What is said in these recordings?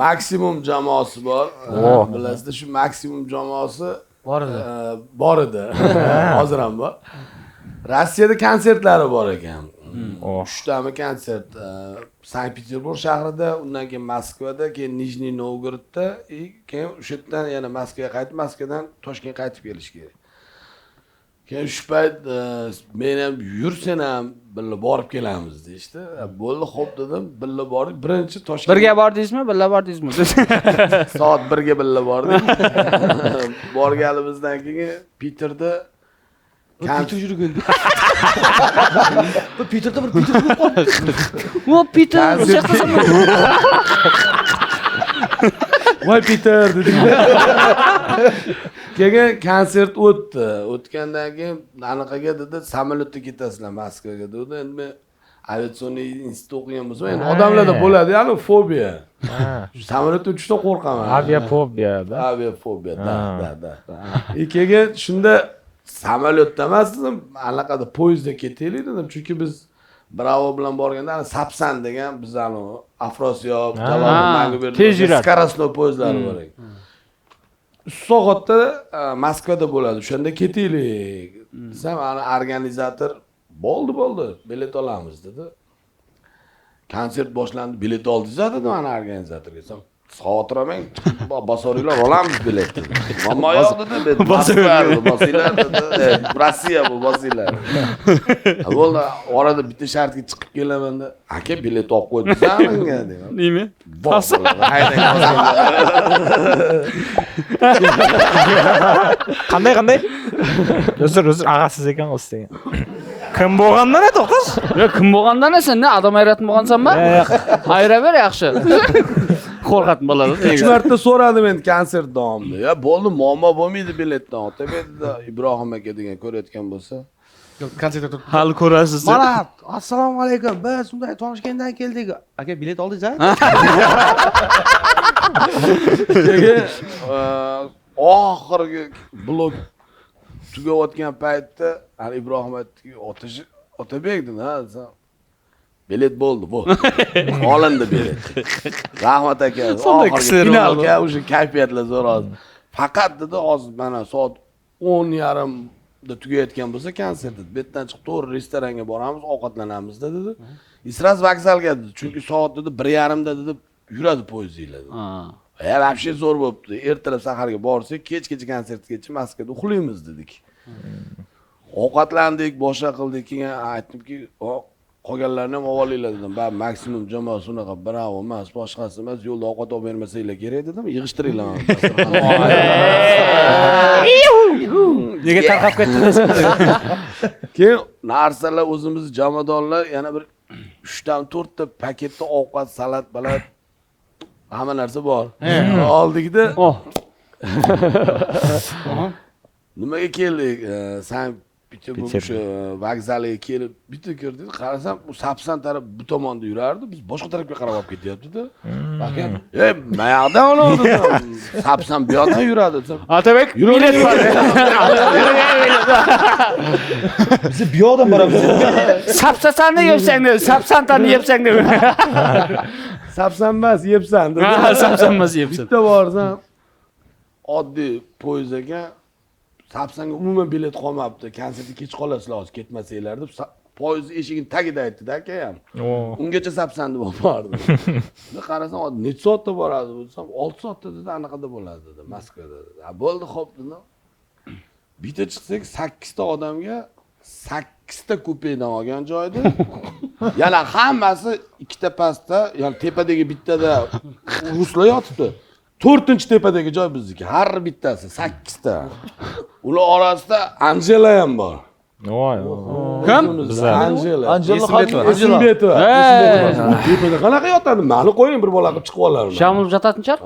Maksimum jamoasi bor. Bilasizlar, shu maksimum jamoasi bor edi. Hozir ham bor. Rossiyada konsertlari bor ekan. 3 tami konsert. Sankt-Peterburg shahrida, undan keyin Moskvada, keyin Nijniy Novgorodda, keyin o'sha yerdan yana Moskvaga qaytib, Moskvadan Toshkentga qaytib kelish kerak. Keyin shu payt men ham yur, sen ham birga borib kelamiz deydi. Bo'ldi, xo'p dedim, birga bordik. Birinchi Toshkent. Birga bordingizmi, birga bordingizmi? Soat 1ga birga bordik. Borganimizdan keyin Peterda Peter yurgan. Peterda bir Peter bo'lib qoldi. O Peter, voy Peter dedik. Keyin konsert o'tdi. O'tgandan keyin anaqaga dedi, samolyotda ketasizlar Moskvaga dedi. Endi men aviatsioniy institut o'qigan bo'lsam, endi odamlarda bo'ladi, ya'ni fobiya. Samolyotda uchishdan qo'rqaman. Aviafobiya. Da. Keyin shunda samolyotda emas dedim, anaqada poyezdda ketaylik dedim, chunki biz Bravo bilan borganda Sapsan degan bizlarning Afrosiyab, Jalol tez yuradi. Skarasnoy poyezdlari bor ekan. 3 soatda Moskvada bo'ladi. O'shanda ketaylik. Desam, organizator bo'ldi, bilet olamiz dedi. Konsert boshlandi, bilet oldingiz dedi mana organizatorga. Desam, xavotirlamang, bosoringlar, olamiz bilet dedi. Ammo yo'q dedi, bosinglar dedi. Rossiya bu bosinglar. Bo'ldi, orada bitta shartga chiqib kelaman deb, aka bilet olib qo'ydingiz menga dedim. nima? Qanday? O'zir ag'asiz ekan o'zi. Kim bo'lgandan edi qiz? Yo'q, kim bo'lgandan sen ne adam hayratmi bo'lgansanmi? Hayraver yaxshi. Qo'rqatib bo'ladi. 3 marta so'radim endi konsert davomida. Ya bo'ldi, muammo bo'lmaydi biletdan. Otabekda Ibrohim aka degan ko'rayotgan bo'lsa, Konsertda turib. Hal ko'rasiz. Mana, assalomu alaykum. Biz bunday Toshkentdan keldik. Aka bilet oldingiz-a? keyin oxirgi blok tugayotgan paytda hali Ibrohim aytdiki, Otabek dedi, ha, desam, bilet bo'ldi bu. Olindi bilet. Rahmat aka. Oxirgi finalga o'sha kayfiyatlar zo'r hozir. Faqat dedi, hozir mana soat 10:30 da tugayotgan bo'lsa konsert dedi. Bu yerdan chiqib to'g'ri restoranga boramiz, ovqatlanamiz dedi. Isras vokzalga dedi. Chunki soat dedi 1:30 da dedi yuradi poyezdlar. Ya вообще zo'r bo'libdi. Ertalab saharga borsak, kechgacha konsertgacha Moskvada uxlaymiz dedik. Ovqatlandik, boshqa qildik, keyin aytdimki, qolganlarni ham olinglar dedim. Ben maksimum jamoasi unaqa bravo emas, boshqasi emas, yo'lda ovqat olib bermasanglar kerak dedim. Yig'ishtiringlar. Nega tarqab ketdingiz? Keyin narsalar o'zimiz jamoadonlar yana bir 3 dan 4 ta paketda ovqat, salat, balat hamma narsa bor. Oldikda. Nimaga keldik? Sankt-Peterburg vokzaliga kelib bitta kirdik, qarasam, u Sapsan taraf bu tomonda yurardi, biz boshqa tarafga qarab olib ketyapti-da. Bakın, mayaqdan oladi. Sapsan bu yoqdan yuradi. Otabek, bilet bor. Biz bu yoqdan boramiz. Sapsanni yepsang dedi, Sapsanni yepsang dedi. Sapsan emas, yepsan dedi. Ha, Sapsan emas, yepsan. Bitta borsam oddiy poyezd ekan. Sapsanga umuman bilet qolmabdi. Konsertga kech qolasizlar, hozir ketmasanglar deb poyezd eshigining tagida aytdi-da aka ham. Ungacha Sapsanda bo'lib bordi. Men qarasam, necha soatda boradi desam, 6 soatda dedi, anaqada bo'ladi dedi, Moskvada dedi. Ha, bo'ldi, xo'p dedim. Bitta chiqsak 8 ta odamga 8 ta kupedan olgan joyda yana hammasi ikkita pastda, ya'ni tepadagi bittada ruslar yotibdi. 4-tepadagi joy bizniki, har bittasi 8 ta. Ular orasida Anjela ham bor. Voy. Kim? Anjela. Anjela. Tepada qanaqa yotadi? Mani qo'ying, bir bola qilib chiqib olarman. Shamil jotatınchar?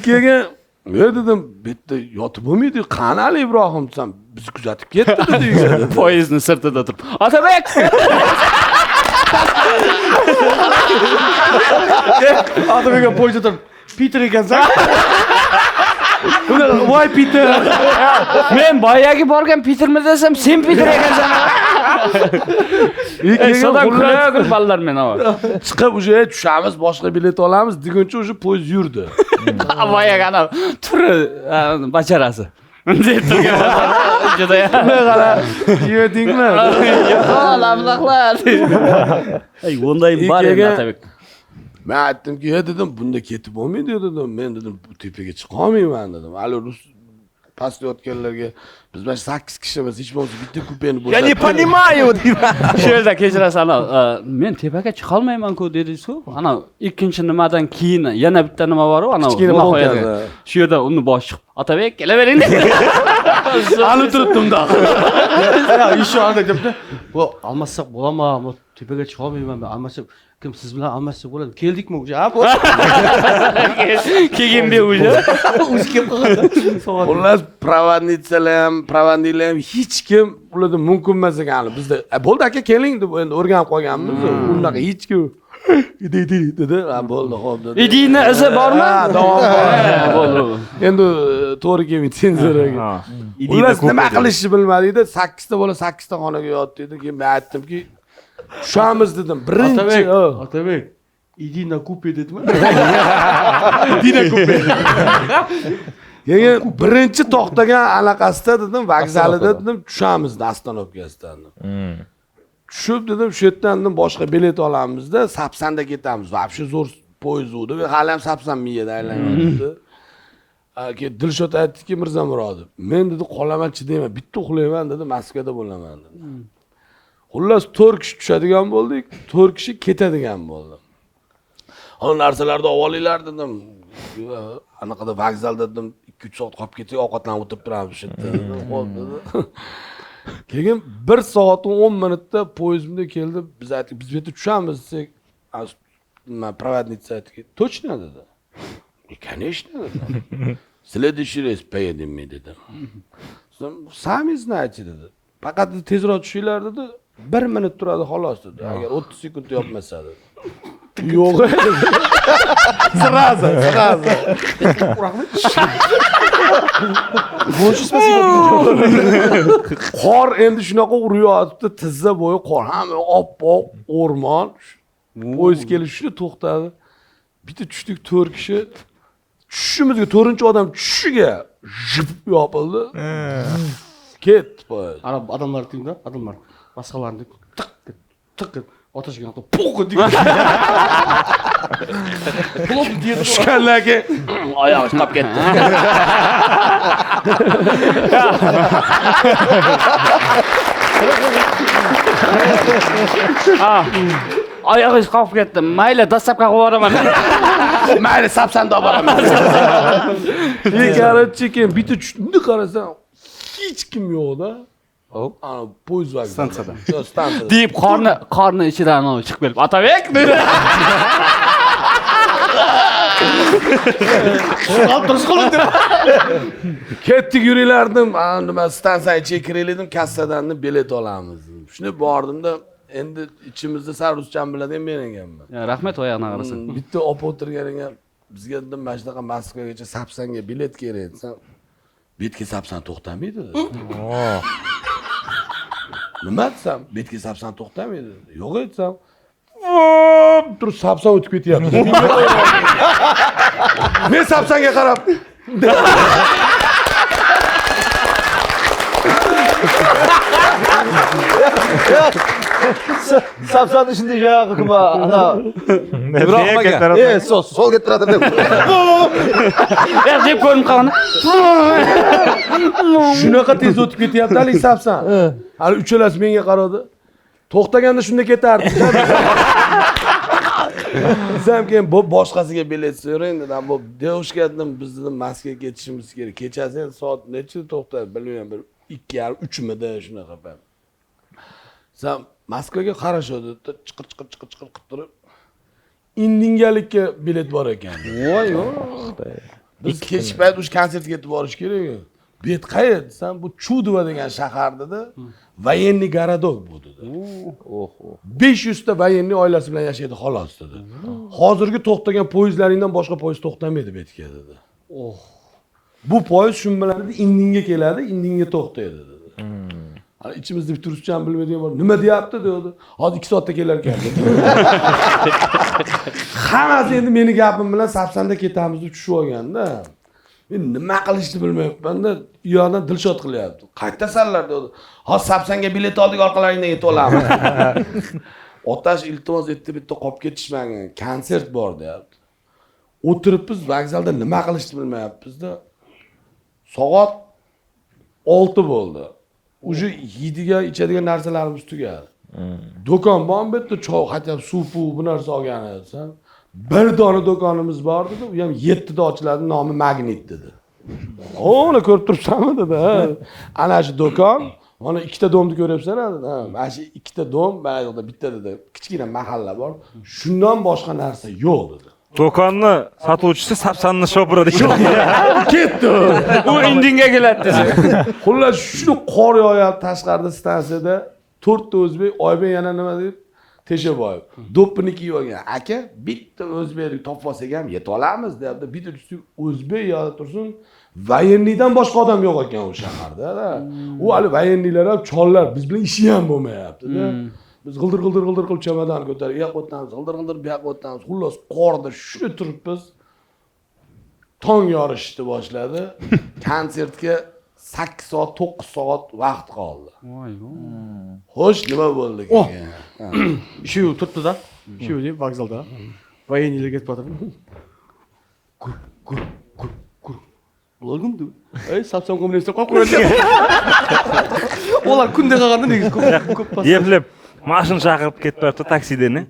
Keyin men dedim, bitta yotib bo'lmaydi, qani Ali Ibrohim desam, bizni kuzatib ketdi dedi. Poyezdning sirtida turib. Otabek! Otabekga poyezdda turib, Peter ekansan. Voy Peter. Men boyagi borgan Petermi desam, sen Peter ekansan. Sodan kulib ballar men ava. Chiqib o'sha tushamiz, boshqa bilet olamiz deguncha o'sha poyezd yurdi. Boyaga ana turi bacharasi. deb turgan juda Qara, yedingmi? yo'q lamlaqlar. Ey, unday bor endi Atabek. Men aytdimki, dedim, bunda ketib bo'lmaydi dedim. Men dedim, bu tepaga chiqa olmayman dedim. Hali rus pastlayotganlarga biz mana 8 kishimiz, hech bo'lmasa bitta kupeni bo'lsa. Я не понимаю, deyman. Shu yerda kechirasiz, ana men tepaga chiqa olmayman-ku dedi-ku. Ana ikkinchi nimadan keyin yana bitta nima bor-ku, ana Kichkina nima balon qo'yadi. kabi. Shu yerda uni boshi chiqib, Atabek kelavering dedi. Hali turibdim-da. Еще anda debdi. Bu almasak bo'ladimi? Bu tepaga chiqa olmayman men. Almasak kim siz bilan almashsa bo'ladi. Keldikmi o'sha? Ha, bu. Keyin be уже. O'zi kelib qoldi. Xullas, pravandiylar ham hech kim ularda mumkin emas ekan. Bizda bo'ldi aka keling deb endi o'rganib qolganmiz. Unaqa hech kim dedi. Ha, bo'ldi, xo'p dedi. Idina izi bormi? Ha, davom Ha, bo'ldi. Endi to'g'ri kelmaydi senzuraga. Ular nima qilishni bilmadikda, 8 ta bola 8 ta xonaga yotdi dedi. Keyin men aytdimki, tushamiz dedim. Birinchi, Atabek, иди на купе dedimi? Dina kupe. Keyin birinchi to'xtagan anaqasida dedim, vokzalida dedim, tushamiz ostanovkasidan. Tushib dedim, shu yerdan dedim boshqa bilet olamizda, Sapsanda ketamiz. Vobshe zo'r poyezd edi. Hali ham Sapsan miyada aylanyapti. Keyin Dilshod aytdiki, Mirzamurodov, men dedi qolaman chidayman, bitta uxlayman dedi, Moskvada bo'laman dedi. Xullas 4 kishi tushadigan bo'ldik, 4 kishi ketadigan bo'ldi. Hali narsalarni olinglar dedim. Anaqada vokzalda dedim 2-3 soat qolib ketsak, ovqatlanib o'tirib turamiz shu yerda. Xo'p dedi. Keyin 1 soat 10 minutda poyezdimda keldi. Biz aytdik, biz bu yerda tushamiz desak, provodnitsa aytdi, "Точно?" dedi. "Конечно" dedi. "Следующий рейс поедем" dedi. "Sami знаете" dedi. Faqat tezroq tushinglar dedi. 1 minut turadi xolos dedi. Agar 30 sekund yopmasa dedi. Yo'q. Сразу. Bo'sh spasibo. Qor endi shunaqa uryapti, tizza bo'yi qor, hamma oppoq o'rmon. Poyezd kelishdi, to'xtadi. Bitta tushdik 4 kishi. Tushishimizga 4-odam tushishiga jip yopildi. Ketdi poyezd. Ana adamlar tingda, adamlar boshqalarni tiq otashgan qilib po'q deb. Plop deb Tushganlarga Oyog'i chiqib ketdi. Oyog'i chiqib ketdi. Mayli, dastlabga qo'yib yuboraman. mayli Sapsanda olib boraman. Korotchi keyin bitta tushdi qarasam hech kim yo'q-da. Hop. Ana poyezd vokzalida. Stansiyada. Yo'q, stansiyada. deb qorni ichidan chiqib kelib, Atabek dedi. Ketdik yuringlar dedim. Nima stansiyaga ichiga kiraylik, kassadan bilet olamiz. Shuni bordimda, endi ichimizda sal ruscham biladigan men ekanman. Ya, rahmat oyog'ini qarasang. Bitta opa o'tirganinga bizga dedim, mana shunaqa Moskvagacha Sapsanga bilet kerak desam, betga Sapsan to'xtamaydi dedi. Nima desam, betga Sapsan to'xtamaydi. Yo'q aytsam, turib Sapsan o'tib ketyapti. Men Sapsanga qarab Sapsanni shunday joyga hukma ana sol keltiradi deb. Deb ko'rinib qolgan. shunaqa tez o'tib ketyapti hali Sapsan. Hali uchalasi menga qaradi. To'xtaganda shunda ketardi. Desam keyin bu boshqasiga bilet so'rang dedim. Bu devishga dedim, biz dedim Moskvaga ketishimiz kerak. Kechasi soat nechida to'xtadi bilmayman, 2:30 mida shunaqa pam. Sam Moskvaga qarashadi, chiqir qilib turib indingalikka bilet bor ekan. Voy, Biz kech payt o'sha konsertga ketib borish kerak. Bet qayerda desam, bu Chudovo degan shahardada военный городок bu dedi. 500 ta военный oilasi bilan yashaydi xolos dedi. Hozirgi to'xtagan poyezdlaringdan boshqa poyezd to'xtamaydi betga dedi. Bu poyezd shu bilan Indinga keladi, Indinga to'xtaydi dedi. Hani ichimizda bitta ruscha ham bilmaydigan bor. Nima deyapti dedi. Hozir 2 soatda kelar ekan. Hammasi endi meni gapim bilan Sapsanda ketamiz deb tushib olganda. Men nima qilishni bilmayapman-da, u yoqdan Dilshod qilyapti. Qaytasanlar dedi. Hozir Sapsanga bilet oldik, orqalaringdan yetib olamiz. Otash iltimos etdi, bitta qolib ketishmagin. Konsert bor deyapti. O'tiribmiz vokzalda nima qilishni bilmayapmiz-da. Soat 6 bo'ldi. Uje yeydigan, ichadigan narsalarimiz tugadi. Do'kon bormi bu yerda choy, hatto suv, bu narsa olgan edim. Bir dona do'konimiz bor dedi, u ham 7 da ochiladi, nomi Magnit dedi. O'ni ko'rib turibsanmi dedi. Ana shu do'kon, mana 2 ta domni ko'ryapsan-a dedi. Ha, mana shu 2 ta dom, mana yoqda bitta dedi, kichkina mahalla bor. Shundan boshqa narsa yo'q dedi. Do'konni sotuvchisi Sapsanni shopiri ekan. Ketdi. U indinga keladi desa. Xullas shuni qor yog'yapti tashqarida stansiyada 4 ta o'zbek, Oybek yana nima deb Teshaboyev. Do'ppini kiyib olgan. Aka, bitta o'zbeklik topib olsak ham yeta olamiz deyapti. Bitta o'zbek yo'da tursin. Vayennidan boshqa odam yo'q ekan o'sha shaharda. U hali vayennilar ham chollar, biz bilan ishi ham bo'lmayapti-da. Biz g'ildir qilib chamadon ko'tarib, u yoqqa o'tamiz, g'ildir bu yoqqa o'tamiz. Xullas qorda shuni turibmiz. Tong yorishishni boshladi. Konsertga 8 soat, 9 soat vaqt qoldi. Voy. Xo'sh, nima bo'ldi keyin? Shu turibdi-da. Shu deb vokzalda. Voyennilar ketib o'tirdi. Gur. Ular kimdi? Ey, Sapsan kommunistlar qo'yib qo'yadi. Ular kunda qolganda negisi ko'p pas. Yeplab mashina chaqirib ketibdi taksidani.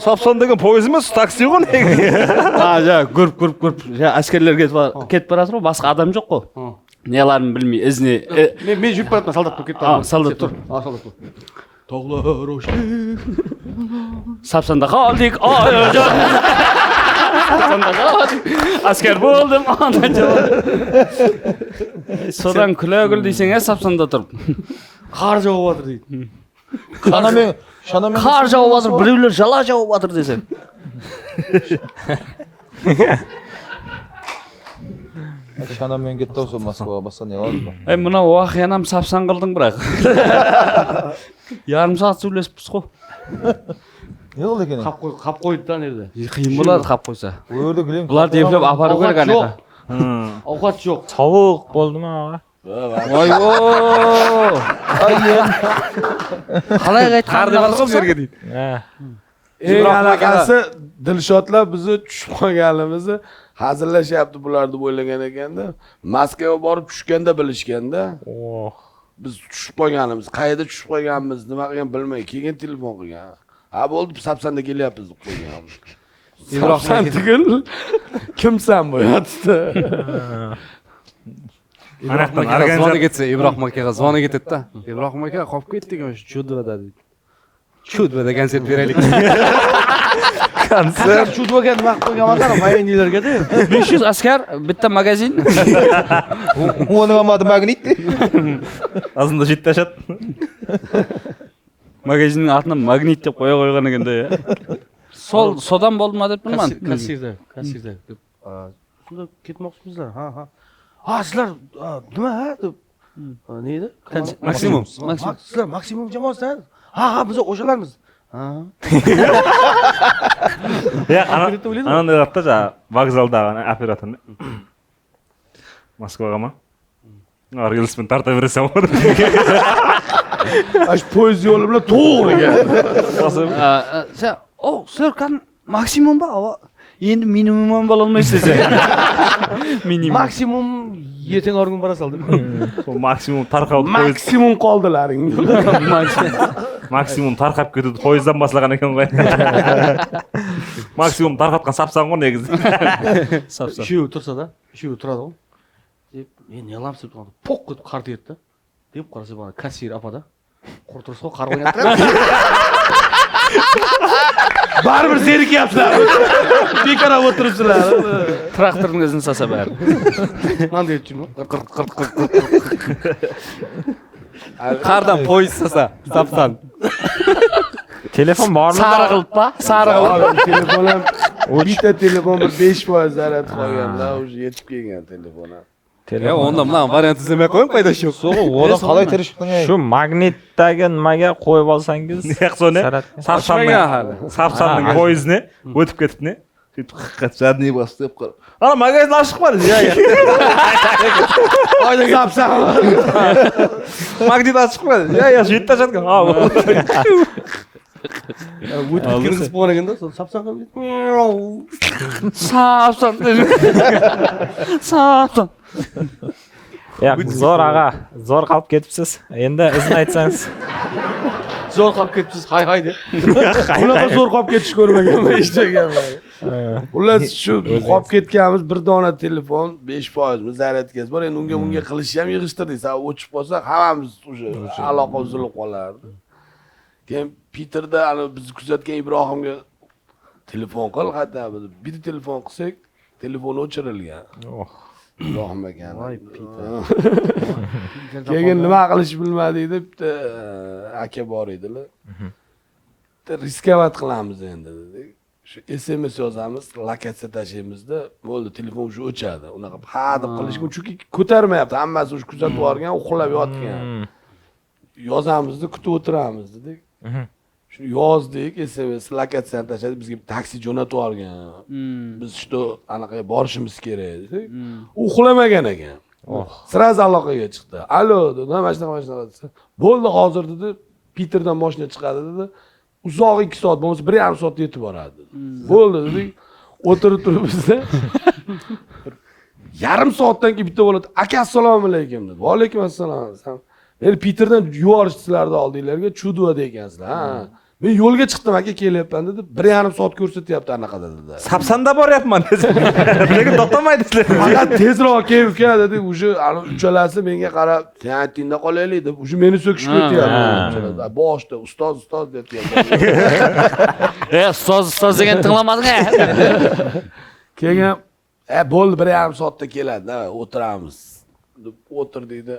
Sapson degan poyezdmi, taksi-ku nega? Ha, ja, gurup. Ja, askarlar ketib borasizlar, boshqa odam yo'q-ku. Nelarini bilmay, izni. Men yurib borayapman, soldat bo'lib ketdim. Ha, soldat tur. Ha, soldat bo'l. Tog'lar o'sha. Sapsanda qoldik. Oyojon. Sapsanda qoldik. Askar bo'ldim, ona javob. Sodan kulagul desang, Sapsanda turib. Qor javob deydi. Shanamen Qor javob o'tir, birovlar jala javob o'tir desang. shanamen ketdi o'sha Moskvaga bossa ne oldu? Ey, buna voqeani ham Sapsan qilding biroq. Yarim soat so'zlashibsiz-ku. Yo'q lekin. Qap qo'ydi-da nerda. Qiyin bo'ladi qap qo'ysa. Bu yerda gilim. Bular deplab aparib kerak anaqa. Ovqat yo'q. Sovuq bo'ldimi og'a? Voy. Qalay qaytqan bu yerga deydi. Ha. Eng anaqasi Dilshodlar bizni tushib qolganimizni hazillashyapti bular deb o'ylagan ekanda. Moskvaga borib tushganda bilishganda. Oh. Biz tushib qolganimiz, qayerda tushib qolganimiz, nima qilgan bilmay, keyin telefon qilgan. Ha bo'ldi, Sapsanda kelyapmiz deb qo'ygan. Sapsan tugul. Kimsan bu yerda? Anaqdan Zvoni organizatsiya ketsa, Ibrohim akaga zvoni ketdi-da. Ibrohim aka qolib ketdik o'sha Chudrada deydi. Chudrada konsert beraylik. Konsert chudvaga nima qilib qo'yganman, voyennilarga-da. 500 askar, bitta magazin. U nima ma'lum magnit? aslında jiddashad. Magazinning atini magnit deb qo'ya qo'ygan ekanda. Sodan bo'ldimi deb bilmadim. Kassirda. Deb. Shunda ketmoqchimizlar. Ha. Ha, sizlar nima ha deb. Ne edi? Maksimum. Sizlar maksimum jamoasidan? Ha, biz o'shalarmiz. Ha. Ya, ananda yaptı ja vokzalda operatorni. Moskvaga. Argelsmen tarta bersam olur. Ash poyezd yo'li bilan to'g'ri keldi. Sen, sizlar kan maksimum ba? Endi minimum ham bo'la olmaysiz. Minimum. Maksimum yeting orgun borasal deb. Maksimum tarqab poyezd. Maksimum qoldilaring. Maksimum tarqab ketdi poyezddan boshlagan ekan qo'y. Maksimum tarqatgan Sapsan qo'y negiz. Sapsan. Shu tursa-da, shu turadi-ku. Deb, men ne qilamsiz deb turdi. Poq qilib qarta yetdi. Deb qarasa bana kassir apada. Qurtursa qarg'on yattiradi. Baribir zerikyapsizlar. Bekor o'tiribsizlar. Traktorning izini sasa bari. Qanday aytdingmi? Qardan poyezd sasa, Sapsan. Telefon bormi? Sariq qilib-pa? Sariq qilib. Telefon ham bitta telefon bir 5% zaryad qolganda, o'sha yetib kelgan telefon ham. Onda bunaqa variant izlamay qo'ying, foydasi yo'q. So'g'i, o'dan qalay tirishibding ey? Shu magnitdagi nimaga qo'yib olsangiz. Yaxshini Zaratga. Sapsandan hali. Sapsandan poyezdni o'tib ketibni. Haqiqat jadniy bosdi deb qara. Ana magazin ochib chiqmadi. Oyda sapsan. Magnit ochib chiqmadi. Ya, shu yerda tashlatgan. Ha. O'tib kirgizib qo'yganda sapsan qilib. Sapsan. Sapsan. Ya, zo'r ag'a, zo'r qolib ketibsiz. Endi izni aytsangiz. Zo'r qolib ketibsiz, hay deb. Unaqa zo'r qolib ketish ko'rmaganman, eshitmaganman. Xullas shu qolib ketganimiz bir dona telefon 5%mi zaryadkasi bor. Endi bunga qilish ham yig'ishtirdik. Sa o'chib qolsa hammamiz o'sha aloqa uzilib qolardi. Keyin Peterda ana bizni kuzatgan Ibrohimga telefon qil, hadda bitta telefon qilsak, telefon o'chirilgan. Ibrohim ekan. Voy Peter. Keyin nima qilish bilmadik deb bitta aka bor edilar. Riskovat qilamiz endi dedik. Shu SMS yozamiz, lokatsiya tashlaymizda, bo'ldi, telefon shu o'chadi. Unaqa ha deb qilishga chunki ko'tarmayapti. Hammasi shu kuzatib borgan, uxlab yotgan. Yozamizda kutib o'tiramiz dedik. Shuni yozdik, SMS lokatsiyani tashladik, bizga taksi jo'natib yuborgan. Biz shu anaqaga borishimiz kerak dedik. U uxlamagan ekan. Sraz aloqaga chiqdi. Alo dedi, mana shunaqa desa. Bo'ldi hozir dedi, Peterdan mashina chiqadi dedi. Uzoq 2 soat bo'lmasa 1,5 soatda yetib boradi dedi. Bo'ldi dedik. O'tirib turibmizda. Yarim soatdan keyin bitta bo'ladi. Aka assalomu alaykum dedi. Va alaykum assalom. Men Peterdan yuborishdilarda oldinglarga chuduva dekansizlar. Ha. Men yo'lga chiqdim aka kelyapman dedi. 1,5 soat ko'rsatyapti anaqada dedi. Sapsanda boryapman dedi. Lekin to'xtamaydi. Faqat tezroq kel uka dedi. O'sha ana uchalasi menga qarab, "Sen aytingda qolaylik" deb, o'sha meni so'kishga o'tyapti. Boshda ustoz deyapti. Ustoz degan tinglamading-a? Keyin bo'ldi 1,5 soatda keladi, o'tiramiz deb o'tirdikda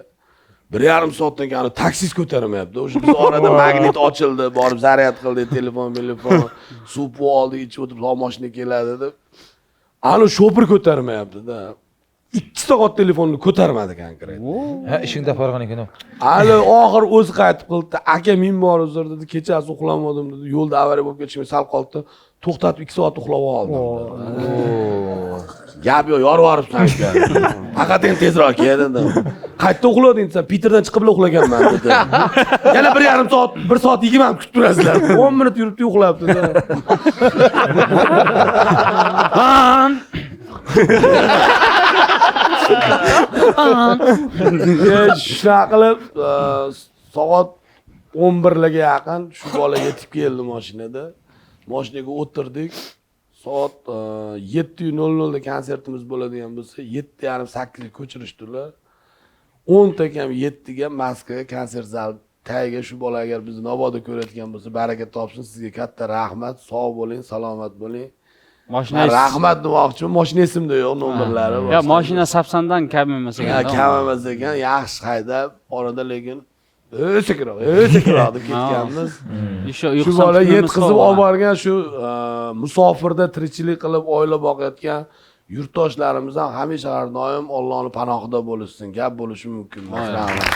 1,5 soatdan keyin taksiz ko'tarmayapti. O'sha biz orada magnit ochildi, borib zaryad qildik, telefon, suv oldik, ichib o'tirib, mashina keladi deb. Ana shofir ko'tarmayapti-da. 2 soat telefonni ko'tarmadi konkret. Ha, ishingda farqan ekan. Hali oxir o'zi qaytib qildi. Aka men bor uzr dedi, kechasi uxlamadim dedi. Yo'lda avariya bo'lib ketishim sal qoldi. To'xtatib 2 soat uxlab oldim. Gap yo'q, yorvoribsan aka. Faqat endi tezroq kel dedi. Qayerda uxlading desa, Peterdan chiqib uxlaganman dedi. Yana 1,5 soat, 1 soat 20 minut kutib turasizlar. 10 minut yuribdi uxlabdi dedi. Shunaqa qilib soat 11larga yaqin shu bola yetib keldi mashinada. Mashinaga o'tirdik. Soat 7:00 da konsertimiz bo'ladigan bo'lsa, 7:30-8 ga ko'chirishdilar. 10 ta kam 7 ga Moskvaga konsert zal tagiga shu bola agar bizni Navoda ko'rayotgan bo'lsa, baraka topsin, sizga katta rahmat, sog' bo'ling, salomat bo'ling. Mashina rahmat demoqchiman. Mashina esimda yo'q, nomerlari bor. Ya mashina Sapsandan kam emas ekan. Kam emas ekan, yaxshi haydab, orada lekin o'sekroq deb ketganmiz. Shu bola yetkazib olib borgan shu musofirda tirikchilik qilib oila boqayotgan yurtdoshlarimiz ham hamisha har doim Allohning panohida bo'lsin. Gap bo'lishi mumkin. Rahmat.